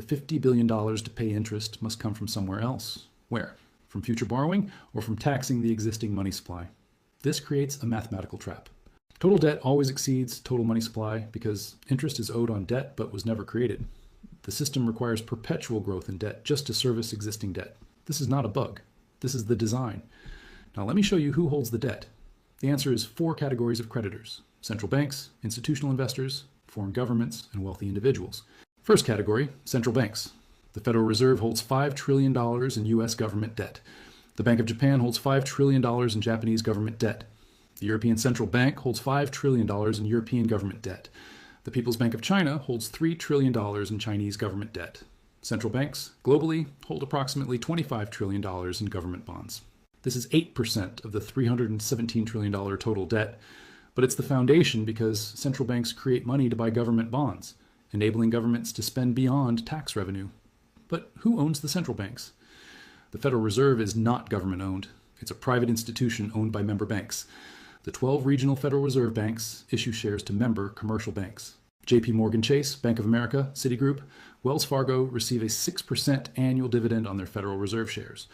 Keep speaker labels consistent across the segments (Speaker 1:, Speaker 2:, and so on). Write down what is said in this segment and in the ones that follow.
Speaker 1: The $50 billion to pay interest must come from somewhere else. Where? From future borrowing or from taxing the existing money supply? This creates a mathematical trap. Total debt always exceeds total money supply because interest is owed on debt but was never created. The system requires perpetual growth in debt just to service existing debt. This is not a bug. This is the design. Now let me show you who holds the debt. The answer is 4 categories of creditors: central banks, institutional investors, foreign governments, and wealthy individuals. First category, central banks. The Federal Reserve holds $5 trillion in U.S. government debt. The Bank of Japan holds $5 trillion in Japanese government debt. The European Central Bank holds $5 trillion in European government debt. The People's Bank of China holds $3 trillion in Chinese government debt. Central banks, globally, hold approximately $25 trillion in government bonds. This is 8% of the $317 trillion total debt, but it's the foundation because central banks create money to buy government bonds, enabling governments to spend beyond tax revenue. But who owns the central banks? The Federal Reserve is not government-owned. It's a private institution owned by member banks. The 12 regional Federal Reserve banks issue shares to member commercial banks. JP Morgan Chase, Bank of America, Citigroup, Wells Fargo receive a 6% annual dividend on their Federal Reserve shares.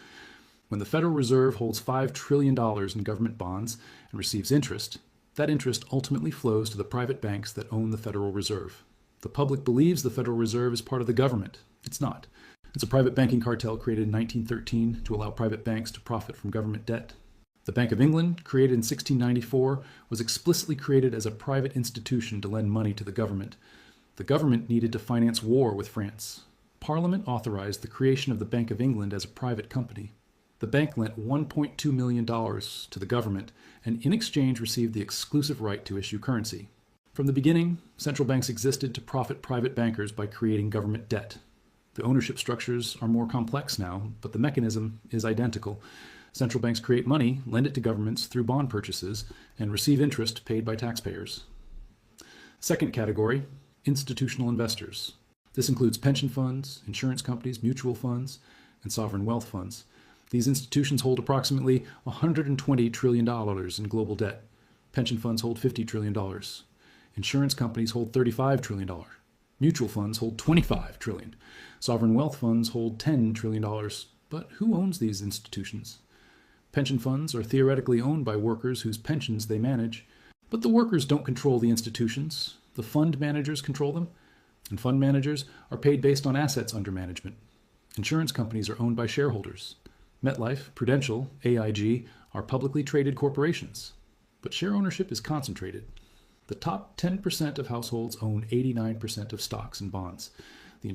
Speaker 1: When the Federal Reserve holds $5 trillion in government bonds and receives interest, that interest ultimately flows to the private banks that own the Federal Reserve. The public believes the Federal Reserve is part of the government. It's not. It's a private banking cartel created in 1913 to allow private banks to profit from government debt. The Bank of England, created in 1694, was explicitly created as a private institution to lend money to the government. The government needed to finance war with France. Parliament authorized the creation of the Bank of England as a private company. The bank lent $1.2 million to the government and in exchange received the exclusive right to issue currency. From the beginning, central banks existed to profit private bankers by creating government debt. The ownership structures are more complex now, but the mechanism is identical. Central banks create money, lend it to governments through bond purchases, and receive interest paid by taxpayers. Second category, institutional investors. This includes pension funds, insurance companies, mutual funds, and sovereign wealth funds. These institutions hold approximately $120 trillion in global debt. Pension funds hold $50 trillion. Insurance companies hold $35 trillion. Mutual funds hold $25 trillion. Sovereign wealth funds hold $10 trillion. But who owns these institutions? Pension funds are theoretically owned by workers whose pensions they manage, but the workers don't control the institutions. The fund managers control them, and fund managers are paid based on assets under management. Insurance companies are owned by shareholders. MetLife, Prudential, AIG are publicly traded corporations, but share ownership is concentrated. The top 10% of households own 89% of stocks and bonds.